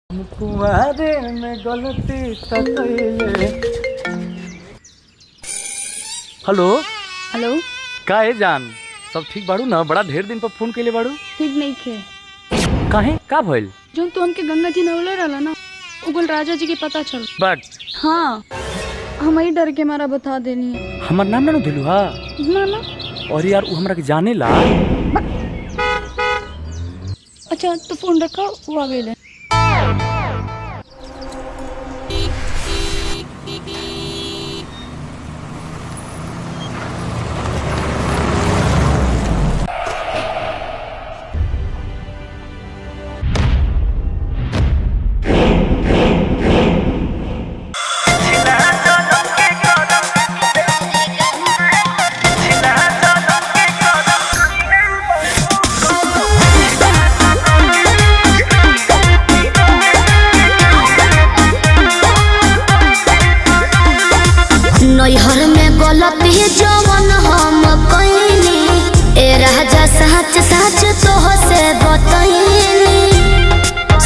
तुम्हारे में गलती तकैले। हेलो हेलो, का है जान, सब ठीक बाड़ू ना? बड़ा ढेर दिन पर फोन कैले बाड़ू। ठीक नहीं खे। काहे का भइल? जो तो हमके गंगा जी नवले रहला ना, उगल राजा जी के पता चल। बट हाँ, हम ही डर के मारा बता देनी है। हमार नाम ना दिलू हा ना ना। और यार वो हमरा के जाने ला। अच्छा तो फोन रखा, वो आ गए। नैहर में गलती जवन हम कइनी, ए राजा सच सच तोह से बतइनी।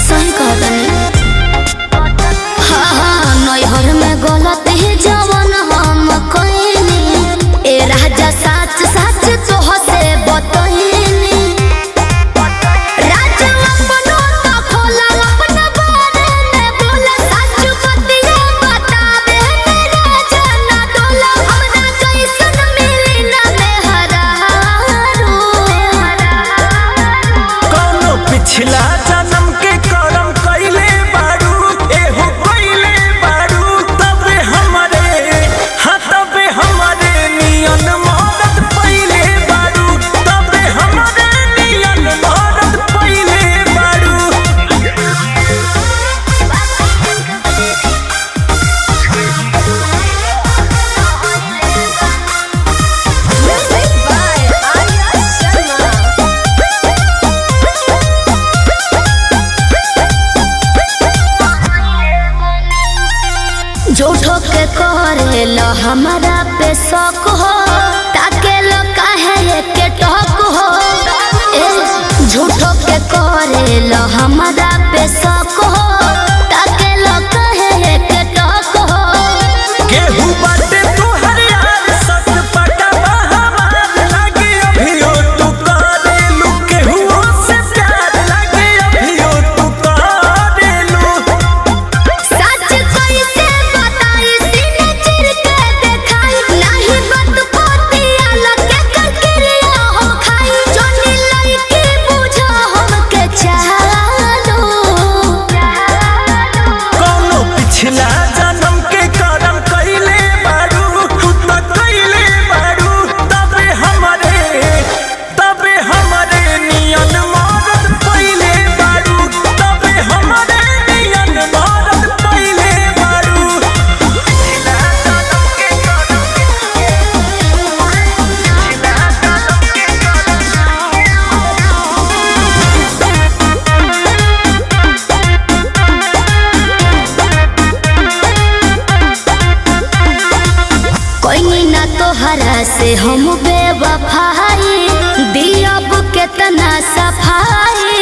सही कहतनी। हाँ, नैहर में गलती जवन हम कइनी, ए राजा सच सच तोह से बतइनी। पिछला जन्म के करम कइले बाड़ू, एहो कइले बाड़ू, तबे हमरे हाँ तबे हमरे नियन मदद पइले बाड़ू, तबे हमरे नियन मदद पइले बाड़ू। झूठो के करेलो हमारा पे शौक हो, ताके लो काहे के टॉक हो। झूठो के करेलो हमारा पे शौक हो, ताके लो काहे के टॉक हो। केहू बाटे तोहर यार सच पटवा हमार लागे, अभियो तू करेलू केहू से प्यार लागे, अभियो तू करेलू। सच कैसे बताई, सीने चिर के देखाई, नहीं बात पोतिया लगे करकिरिया हो खाई। जोनी लइकी बुझो हमके चालो। कौनो पिछला जन्म के करम कइले बाड़ू, तू त कइले बाड़ू, तबे हमरे नियन मदद पइले बाड़ू, तबे हमरे नियन मदद पइले बाड़ू। पिछला जन्म के करम कोई ना तोहरा से हम बेवफाई, दियब केतना सफाई।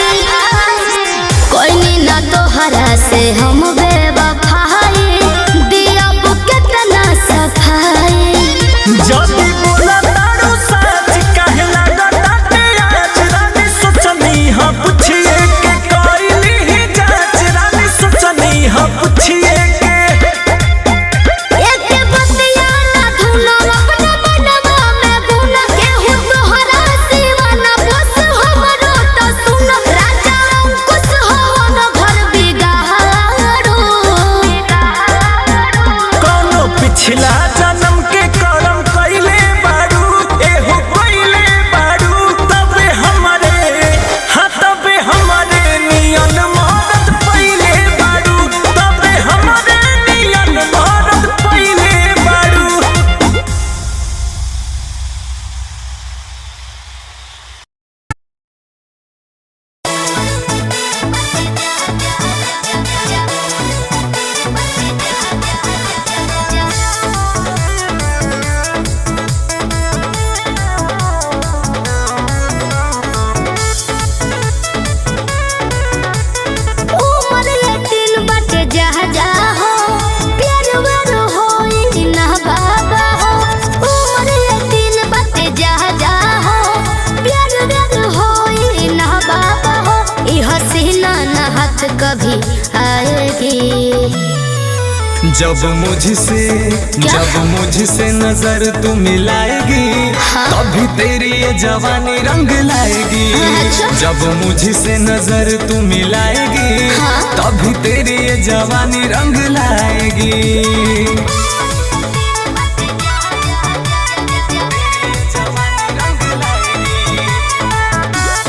कोई ना तोहरा से हम बेवफाई, दियब केतना सफाई। जदी बोला तारू सच काहे लागताटे आज, रानी सोचनी हाँ पूछिए के कइली ही जांच, रानी सोचनी हाँ पूछिए के। एक बतिया ना धुनो अपना मनवा में गुना, केहू तोहरा सिवा ना बस हमरो तो सुनो। जब मुझसे नजर तू मिलाएगी तभी तेरी ये जवानी रंग लाएगी। जब मुझसे नजर तू मिलाएगी तभी तेरी ये जवानी रंग लाएगी।